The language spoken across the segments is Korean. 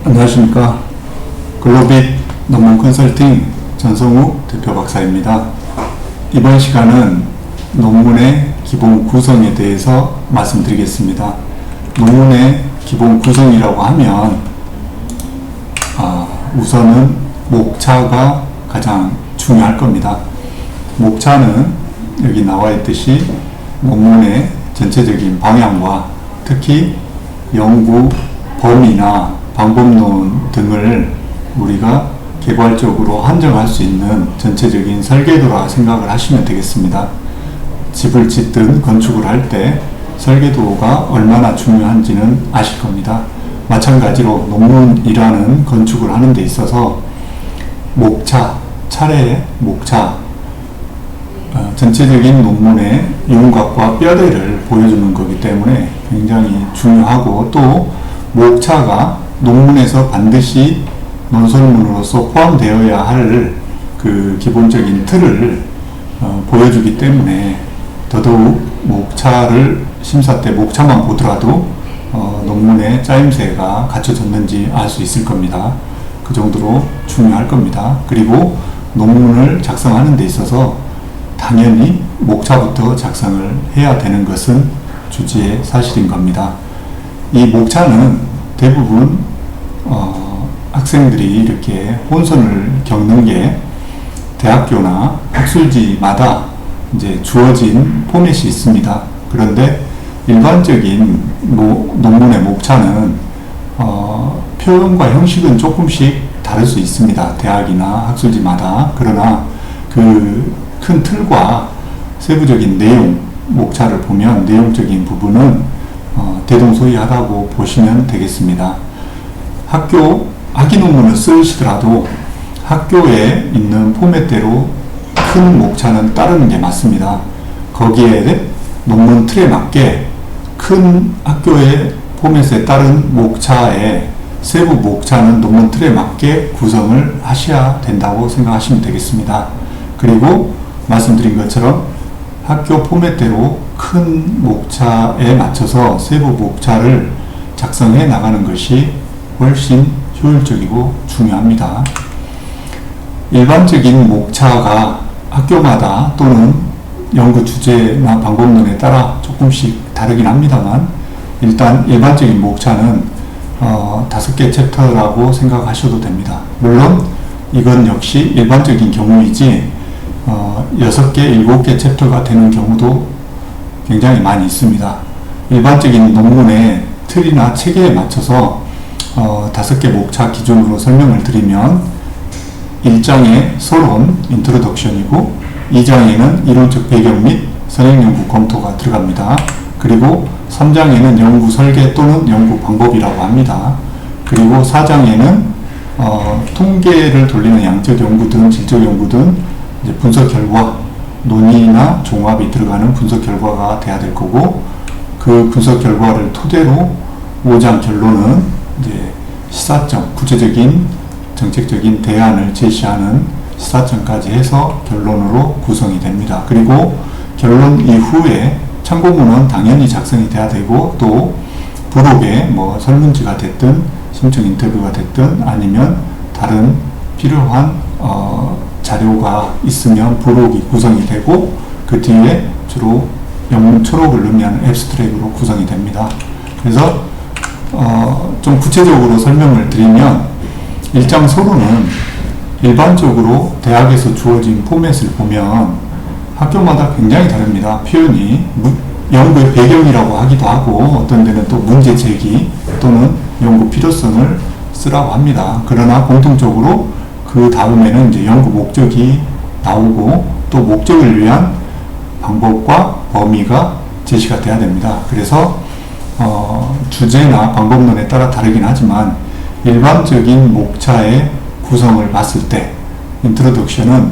안녕하십니까. 글로빗 논문 컨설팅 전성우 대표 박사입니다. 이번 시간은 논문의 기본 구성에 대해서 말씀드리겠습니다. 논문의 기본 구성이라고 하면 우선은 목차가 가장 중요할 겁니다. 목차는 여기 나와 있듯이 논문의 전체적인 방향과 특히 연구 범위나 방법론 등을 우리가 개괄적으로 한정할 수 있는 전체적인 설계도라 생각을 하시면 되겠습니다. 집을 짓든 건축을 할 때 설계도가 얼마나 중요한지는 아실 겁니다. 마찬가지로 논문이라는 건축을 하는 데 있어서 목차, 차례의 목차, 전체적인 논문의 윤곽과 뼈대를 보여주는 거기 때문에 굉장히 중요하고, 또 목차가 논문에서 반드시 논설문으로서 포함되어야 할 그 기본적인 틀을 보여주기 때문에 더더욱 목차를 심사 때 목차만 보더라도 논문의 짜임새가 갖춰졌는지 알 수 있을 겁니다. 그 정도로 중요할 겁니다. 그리고 논문을 작성하는 데 있어서 당연히 목차부터 작성을 해야 되는 것은 주지의 사실인 겁니다. 이 목차는 대부분 학생들이 이렇게 혼선을 겪는 게, 대학교나 학술지마다 이제 주어진 포맷이 있습니다. 그런데 일반적인 논문의 목차는 표현과 형식은 조금씩 다를 수 있습니다. 대학이나 학술지마다. 그러나 그 큰 틀과 세부적인 내용, 목차를 보면 내용적인 부분은 대동소이하다고 보시면 되겠습니다. 학위 논문을 쓰시더라도 학교에 있는 포맷대로 큰 목차는 따르는 게 맞습니다. 거기에 논문 틀에 맞게 큰 학교의 포맷에 따른 목차의 세부 목차는 논문 틀에 맞게 구성을 하셔야 된다고 생각하시면 되겠습니다. 그리고 말씀드린 것처럼 학교 포맷대로 큰 목차에 맞춰서 세부 목차를 작성해 나가는 것이 훨씬 효율적이고 중요합니다. 일반적인 목차가 학교마다 또는 연구 주제나 방법론에 따라 조금씩 다르긴 합니다만, 일단 일반적인 목차는 5개 챕터라고 생각하셔도 됩니다. 물론 이건 역시 일반적인 경우이지 6개, 7개 챕터가 되는 경우도 굉장히 많이 있습니다. 일반적인 논문의 틀이나 체계에 맞춰서 5개 목차 기준으로 설명을 드리면, 1장의 서론, 인트로덕션이고 2장에는 이론적 배경 및 선행연구 검토가 들어갑니다. 그리고 3장에는 연구 설계 또는 연구 방법이라고 합니다. 그리고 4장에는 통계를 돌리는 양적 연구든 질적 연구든 이제 분석 결과, 논의나 종합이 들어가는 분석 결과가 돼야 될 거고, 그 분석 결과를 토대로 5장 결론은 이제 시사점, 구체적인 정책적인 대안을 제시하는 시사점까지 해서 결론으로 구성이 됩니다. 그리고 결론 이후에 참고문은 당연히 작성이 돼야 되고, 또 부록에 설문지가 됐든 심층 인터뷰가 됐든 아니면 다른 필요한 자료가 있으면 부록이 구성이 되고, 그 뒤에 주로 영문 초록을 의미하는 앱스트랙으로 구성이 됩니다. 그래서 좀 구체적으로 설명을 드리면, 1장 서론은 일반적으로 대학에서 주어진 포맷을 보면 학교마다 굉장히 다릅니다. 표현이 연구의 배경이라고 하기도 하고, 어떤 데는 또 문제 제기 또는 연구 필요성을 쓰라고 합니다. 그러나 공통적으로 그 다음에는 이제 연구 목적이 나오고, 또 목적을 위한 방법과 범위가 제시가 돼야 됩니다. 그래서 주제나 방법론에 따라 다르긴 하지만 일반적인 목차의 구성을 봤을 때 인트로덕션은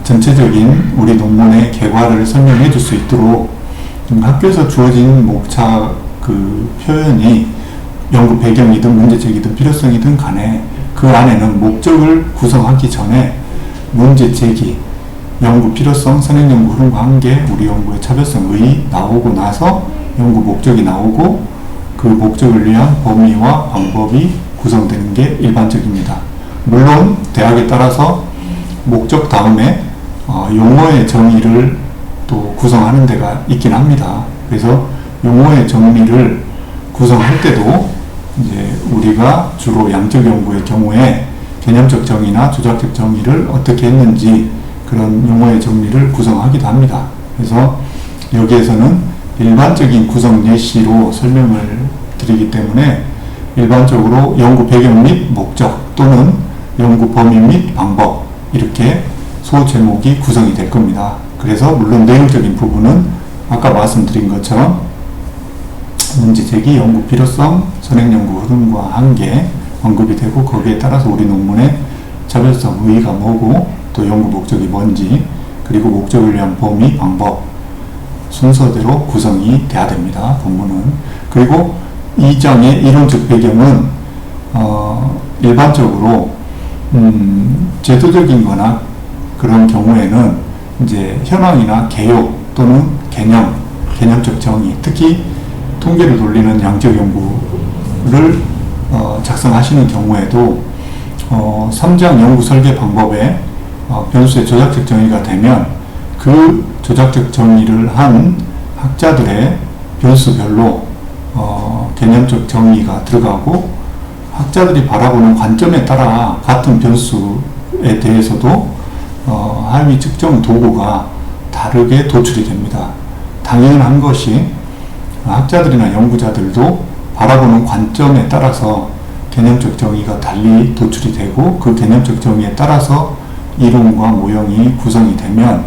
전체적인 우리 논문의 개괄을 설명해 줄 수 있도록 학교에서 주어진 목차 그 표현이 연구 배경이든 문제제기든 필요성이든 간에 그 안에는 목적을 구성하기 전에 문제 제기, 연구 필요성, 선행연구 흐름과 한계, 우리 연구의 차별성의 나오고 나서 연구 목적이 나오고, 그 목적을 위한 범위와 방법이 구성되는 게 일반적입니다. 물론 대학에 따라서 목적 다음에 용어의 정의를 또 구성하는 데가 있긴 합니다. 그래서 용어의 정의를 구성할 때도 이제 우리가 주로 양적 연구의 경우에 개념적 정의나 조작적 정의를 어떻게 했는지 그런 용어의 정의를 구성하기도 합니다. 그래서 여기에서는 일반적인 구성 예시로 설명을 드리기 때문에 일반적으로 연구 배경 및 목적 또는 연구 범위 및 방법 이렇게 소제목이 구성이 될 겁니다. 그래서 물론 내용적인 부분은 아까 말씀드린 것처럼 문제제기, 연구 필요성, 선행연구 흐름과 한계 언급이 되고 거기에 따라서 우리 논문의 차별성, 의의가 뭐고 또 연구 목적이 뭔지 그리고 목적을 위한 범위, 방법 순서대로 구성이 돼야 됩니다. 본문은. 그리고 2장의 이론적 배경은 일반적으로 제도적인 거나 그런 경우에는 이제 현황이나 개요 또는 개념적 정의, 특히 통계를 돌리는 양적 연구를 작성하시는 경우에도 3장 연구 설계 방법에 변수의 조작적 정의가 되면 그 조작적 정의를 한 학자들의 변수별로 개념적 정의가 들어가고 학자들이 바라보는 관점에 따라 같은 변수에 대해서도 하위 측정 도구가 다르게 도출이 됩니다. 당연한 것이 학자들이나 연구자들도 바라보는 관점에 따라서 개념적 정의가 달리 도출이 되고 그 개념적 정의에 따라서 이론과 모형이 구성이 되면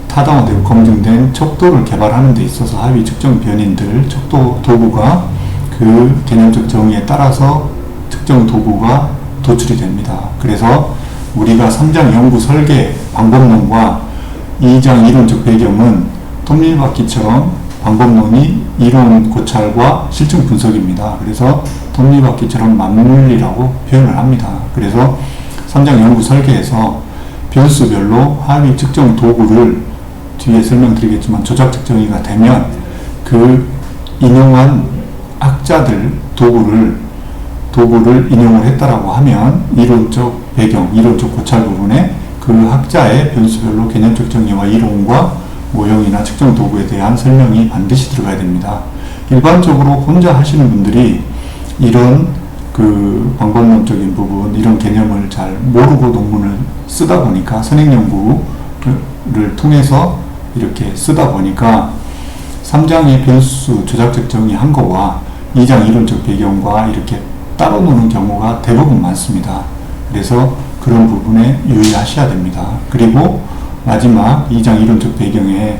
타당화되고 검증된 척도를 개발하는 데 있어서 하위 측정 변인들, 척도 도구가 그 개념적 정의에 따라서 특정 도구가 도출이 됩니다. 그래서 우리가 3장 연구 설계 방법론과 2장 이론적 배경은 톱니바퀴처럼 방법론이 이론 고찰과 실증 분석입니다. 그래서 톱니바퀴처럼 맞물리라고 표현을 합니다. 그래서 3장 연구 설계에서 변수별로 하위 측정 도구를 뒤에 설명드리겠지만 조작적 정의가 되면 그 인용한 학자들 도구를 인용을 했다라고 하면 이론적 배경, 이론적 고찰 부분에 그 학자의 변수별로 개념적 정의와 이론과 모형이나 측정 도구에 대한 설명이 반드시 들어가야 됩니다. 일반적으로 혼자 하시는 분들이 이런 그 방법론적인 부분, 이런 개념을 잘 모르고 논문을 쓰다 보니까 선행연구를 통해서 이렇게 쓰다 보니까 3장의 변수 조작적 정의한 거와 2장 이론적 배경과 이렇게 따로 노는 경우가 대부분 많습니다. 그래서 그런 부분에 유의하셔야 됩니다. 그리고 마지막 2장 이론적 배경에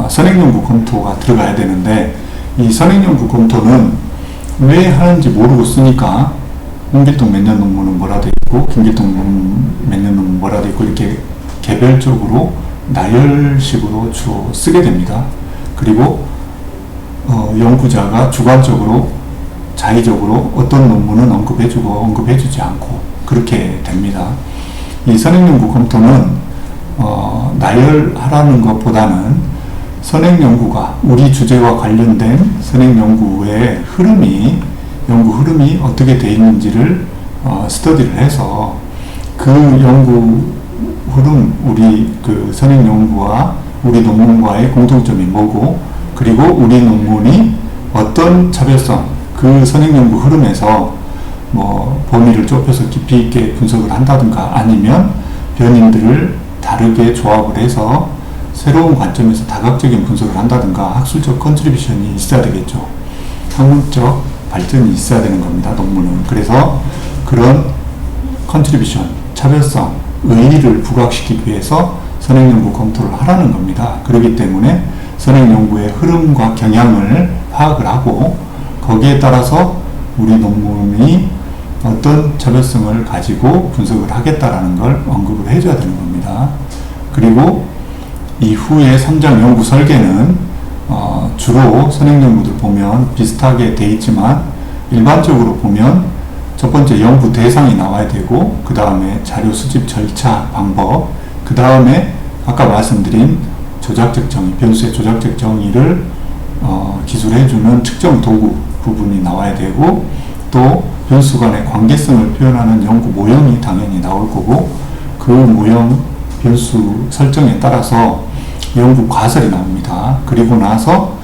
선행연구 검토가 들어가야 되는데 이 선행연구 검토는 왜 하는지 모르고 쓰니까 홍길동 몇 년 논문은 뭐라 돼 있고 김길동 몇 년 논문 뭐라 돼 있고 이렇게 개별적으로 나열식으로 주로 쓰게 됩니다. 그리고 연구자가 주관적으로 자의적으로 어떤 논문은 언급해주고 언급해주지 않고 그렇게 됩니다. 이 선행연구 검토는 나열하라는 것보다는 선행연구가 우리 주제와 관련된 선행연구의 연구 흐름이 어떻게 되어 있는지를 스터디를 해서 그 연구 흐름, 우리 그 선행연구와 우리 논문과의 공통점이 뭐고 그리고 우리 논문이 어떤 차별성, 그 선행연구 흐름에서 뭐 범위를 좁혀서 깊이 있게 분석을 한다든가 아니면 변인들을 다르게 조합을 해서 새로운 관점에서 다각적인 분석을 한다든가 학술적 컨트리뷰션이 있어야 되겠죠. 학문적 발전이 있어야 되는 겁니다. 논문은. 그래서 그런 컨트리뷰션, 차별성, 의의를 부각시키기 위해서 선행연구 검토를 하라는 겁니다. 그렇기 때문에 선행연구의 흐름과 경향을 파악을 하고 거기에 따라서 우리 논문이 어떤 차별성을 가지고 분석을 하겠다라는 걸 언급을 해줘야 되는 겁니다. 그리고 이후에 3장 연구 설계는 주로 선행연구들 보면 비슷하게 돼 있지만 일반적으로 보면 첫 번째 연구 대상이 나와야 되고 그 다음에 자료 수집 절차 방법 그 다음에 아까 말씀드린 조작적 정의, 변수의 조작적 정의를 기술해주는 측정 도구 부분이 나와야 되고, 또 변수 간의 관계성을 표현하는 연구 모형이 당연히 나올 거고, 그 모형 변수 설정에 따라서 연구 가설이 나옵니다. 그리고 나서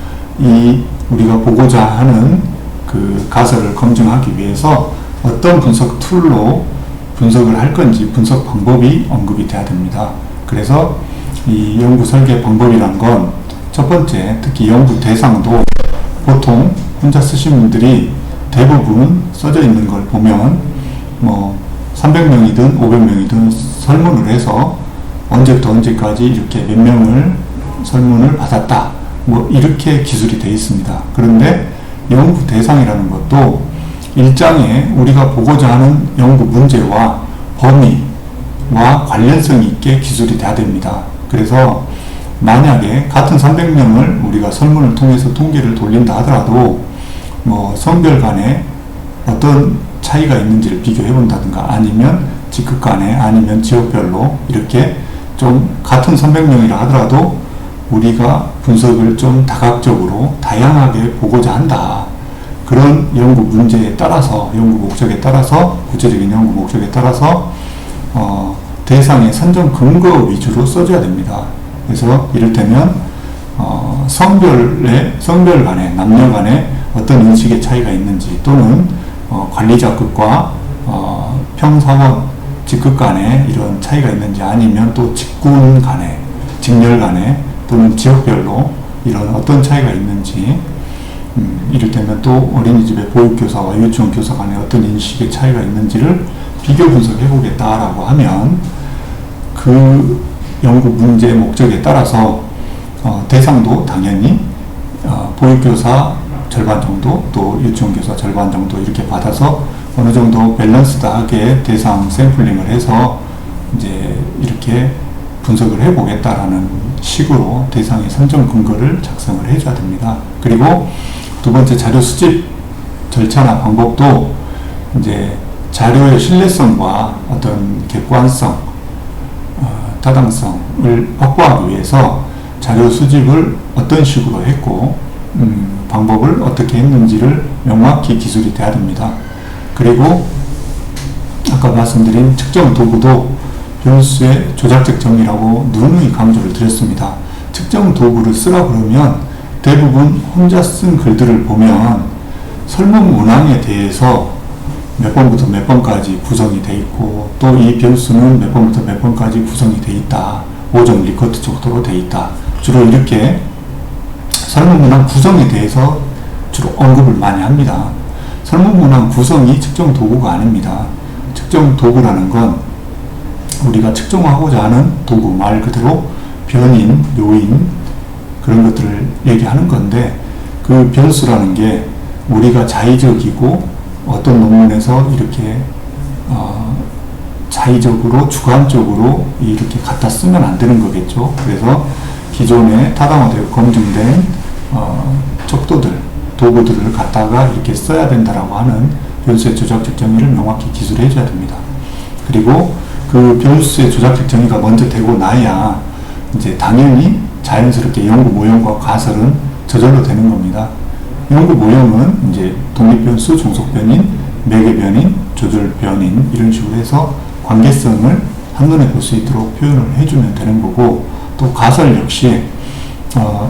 우리가 보고자 하는 그 가설을 검증하기 위해서 어떤 분석 툴로 분석을 할 건지 분석 방법이 언급이 돼야 됩니다. 그래서 이 연구 설계 방법이란 건 첫 번째, 특히 연구 대상도 보통 혼자 쓰신 분들이 대부분 써져 있는 걸 보면 300명이든 500명이든 설문을 해서 언제부터 언제까지 이렇게 몇 명을 설문을 받았다, 이렇게 기술이 되어 있습니다. 그런데 연구 대상이라는 것도 일장에 우리가 보고자 하는 연구 문제와 범위와 관련성 있게 기술이 돼야 됩니다. 그래서 만약에 같은 300명을 우리가 설문을 통해서 통계를 돌린다 하더라도 성별 간에 어떤 차이가 있는지를 비교해 본다든가, 아니면 직급 간에, 아니면 지역별로 이렇게 좀 같은 300명이라 하더라도 우리가 분석을 좀 다각적으로 다양하게 보고자 한다. 그런 연구 문제에 따라서, 연구 목적에 따라서, 구체적인 연구 목적에 따라서 대상의 선정 근거 위주로 써줘야 됩니다. 그래서 이를테면 성별 간에, 남녀 간에 어떤 인식의 차이가 있는지, 또는 관리자급과 평사원 직급 간에 이런 차이가 있는지, 아니면 또 직군 간에, 직렬 간에, 또는 지역별로 이런 어떤 차이가 있는지, 이를테면 또 어린이집의 보육교사와 유치원 교사 간에 어떤 인식의 차이가 있는지를 비교 분석해 보겠다라고 하면, 그 연구 문제 목적에 따라서 대상도 당연히 보육교사 절반 정도, 또 유치원 교사 절반 정도 이렇게 받아서 어느 정도 밸런스드하게 대상 샘플링을 해서 이제 이렇게 분석을 해보겠다라는 식으로 대상의 선정 근거를 작성을 해줘야 됩니다. 그리고 두 번째, 자료 수집 절차나 방법도 이제 자료의 신뢰성과 어떤 객관성, 타당성을 확보하기 위해서 자료 수집을 어떤 식으로 했고, 방법을 어떻게 했는지를 명확히 기술이 돼야 됩니다. 그리고 아까 말씀드린 측정 도구도 변수의 조작적 정의라고 누누이 강조를 드렸습니다. 측정 도구를 쓰라 그러면 대부분 혼자 쓴 글들을 보면 설문 문항에 대해서 몇 번부터 몇 번까지 구성이 되어 있고, 또 이 변수는 몇 번부터 몇 번까지 구성이 되어 있다, 5점 리커트 정도로 되어 있다, 주로 이렇게 설문문항 구성에 대해서 주로 언급을 많이 합니다. 설문문항 구성이 측정 도구가 아닙니다. 측정 도구라는 건 우리가 측정하고자 하는 도구, 말 그대로 변인, 요인, 그런 것들을 얘기하는 건데, 그 변수라는 게 우리가 자의적이고 어떤 논문에서 이렇게 자의적으로 주관적으로 이렇게 갖다 쓰면 안 되는 거겠죠. 그래서 기존에 타당화되고 검증된 척도들, 도구들을 갖다가 이렇게 써야 된다라고 하는 변수의 조작적 정의를 명확히 기술해 줘야 됩니다. 그리고 그 변수의 조작적 정의가 먼저 되고 나야 이제 당연히 자연스럽게 연구 모형과 가설은 저절로 되는 겁니다. 연구 모형은 이제 독립변수, 종속변인, 매개변인, 조절변인 이런 식으로 해서 관계성을 한눈에 볼 수 있도록 표현을 해주면 되는 거고, 또 가설 역시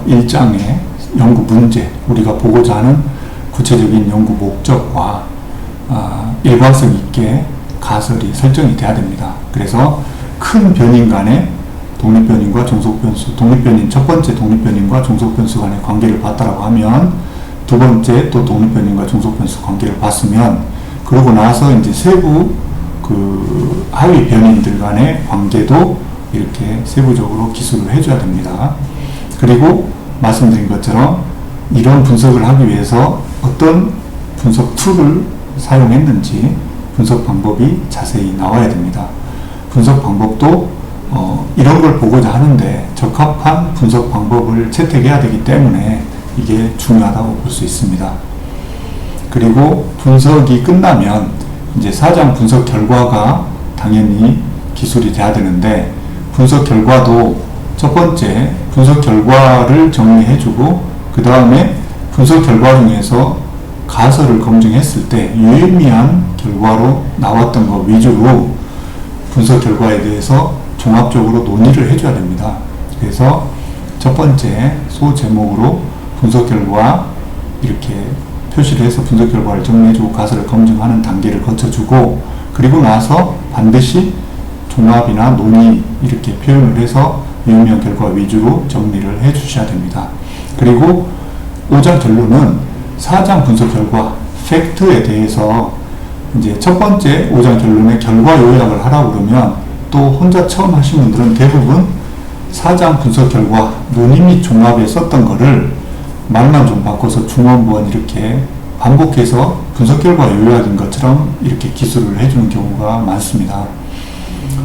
일장의 연구 문제, 우리가 보고자 하는 구체적인 연구 목적과 일관성 있게 가설이 설정이 돼야 됩니다. 그래서 큰 변인 간의 독립변인과 종속변수, 독립변인, 첫 번째 독립변인과 종속변수 간의 관계를 봤다라고 하면 두 번째 또 독립변인과 종속변수 관계를 봤으면, 그러고 나서 이제 세부 그 하위 변인들 간의 관계도 이렇게 세부적으로 기술을 해줘야 됩니다. 그리고 말씀드린 것처럼 이런 분석을 하기 위해서 어떤 분석 툴을 사용했는지 분석 방법이 자세히 나와야 됩니다. 분석 방법도 이런 걸 보고자 하는데 적합한 분석 방법을 채택해야 되기 때문에 이게 중요하다고 볼 수 있습니다. 그리고 분석이 끝나면 이제 사장 분석 결과가 당연히 기술이 돼야 되는데, 분석 결과도 첫 번째 분석 결과를 정리해주고 그 다음에 분석 결과 중에서 가설을 검증했을 때 유의미한 결과로 나왔던 것 위주로 분석 결과에 대해서 종합적으로 논의를 해줘야 됩니다. 그래서 첫 번째 소제목으로 분석 결과 이렇게 표시를 해서 분석 결과를 정리해주고 가설을 검증하는 단계를 거쳐주고, 그리고 나서 반드시 종합이나 논의 이렇게 표현을 해서 유의미한 결과 위주로 정리를 해 주셔야 됩니다. 그리고 5장 결론은 4장 분석 결과 팩트에 대해서 이제 첫 번째 5장 결론의 결과 요약을 하라고 그러면 또 혼자 처음 하신 분들은 대부분 4장 분석 결과 논의 및 종합에 썼던 거를 말만 좀 바꿔서 중원부원 이렇게 반복해서 분석 결과 요약인 것처럼 이렇게 기술을 해주는 경우가 많습니다.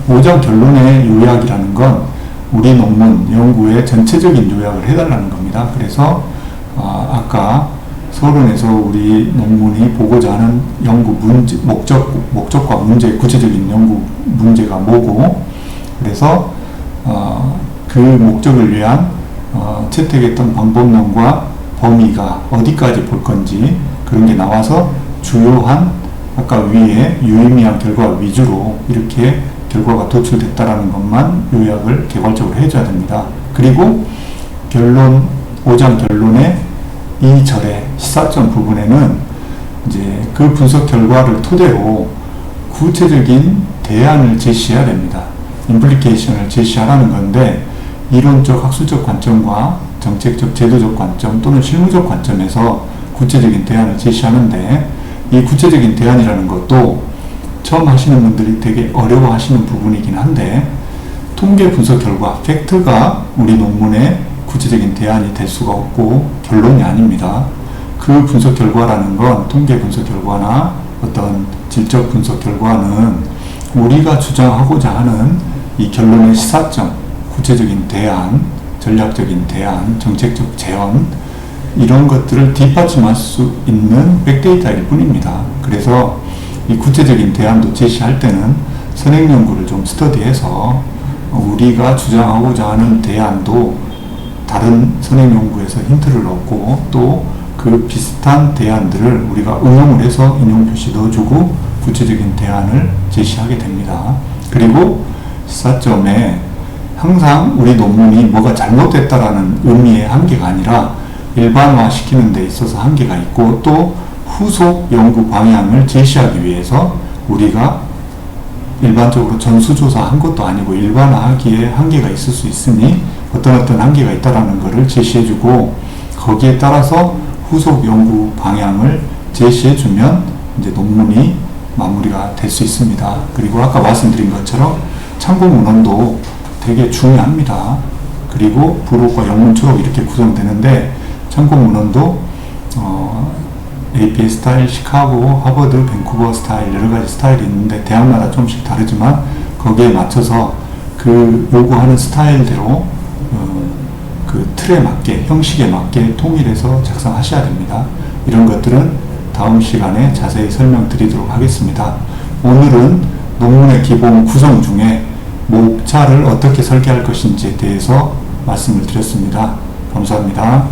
5장 결론의 요약이라는 건 우리 논문 연구의 전체적인 요약을 해달라는 겁니다. 그래서 아까 서론에서 우리 논문이 보고자 하는 연구 문제, 목적과 문제, 구체적인 연구 문제가 뭐고, 그래서 그 목적을 위한 채택했던 방법론과 범위가 어디까지 볼 건지 그런 게 나와서 주요한 아까 위에 유의미한 결과 위주로 이렇게 결과가 도출됐다라는 것만 요약을 개괄적으로 해줘야 됩니다. 그리고 결론, 5장 결론의 2절의 시사점 부분에는 이제 그 분석 결과를 토대로 구체적인 대안을 제시해야 됩니다. 임플리케이션을 제시하라는 건데, 이론적 학술적 관점과 정책적 제도적 관점 또는 실무적 관점에서 구체적인 대안을 제시하는데, 이 구체적인 대안이라는 것도 처음 하시는 분들이 되게 어려워 하시는 부분이긴 한데, 통계 분석 결과, 팩트가 우리 논문의 구체적인 대안이 될 수가 없고 결론이 아닙니다. 그 분석 결과라는 건 통계 분석 결과나 어떤 질적 분석 결과는 우리가 주장하고자 하는 이 결론의 시사점, 구체적인 대안, 전략적인 대안, 정책적 제언, 이런 것들을 뒷받침할 수 있는 백데이터일 뿐입니다. 그래서 이 구체적인 대안도 제시할 때는 선행 연구를 좀 스터디해서 우리가 주장하고자 하는 대안도 다른 선행 연구에서 힌트를 얻고 또 그 비슷한 대안들을 우리가 응용을 해서 인용 표시 넣어주고 구체적인 대안을 제시하게 됩니다. 그리고 시사점에 항상 우리 논문이 뭐가 잘못됐다라는 의미의 한계가 아니라 일반화 시키는 데 있어서 한계가 있고, 또 후속 연구 방향을 제시하기 위해서 우리가 일반적으로 전수조사 한 것도 아니고 일반화하기에 한계가 있을 수 있으니 어떤 한계가 있다라는 것을 제시해주고, 거기에 따라서 후속 연구 방향을 제시해주면 이제 논문이 마무리가 될 수 있습니다. 그리고 아까 말씀드린 것처럼 참고 문헌도 되게 중요합니다. 그리고 부록과 영문 초록 이렇게 구성되는데, 참고 문헌도 APA 스타일, 시카고, 하버드, 밴쿠버 스타일 여러 가지 스타일이 있는데 대학마다 조금씩 다르지만 거기에 맞춰서 그 요구하는 스타일대로 그 틀에 맞게, 형식에 맞게 통일해서 작성하셔야 됩니다. 이런 것들은 다음 시간에 자세히 설명드리도록 하겠습니다. 오늘은 논문의 기본 구성 중에 목차를 어떻게 설계할 것인지에 대해서 말씀을 드렸습니다. 감사합니다.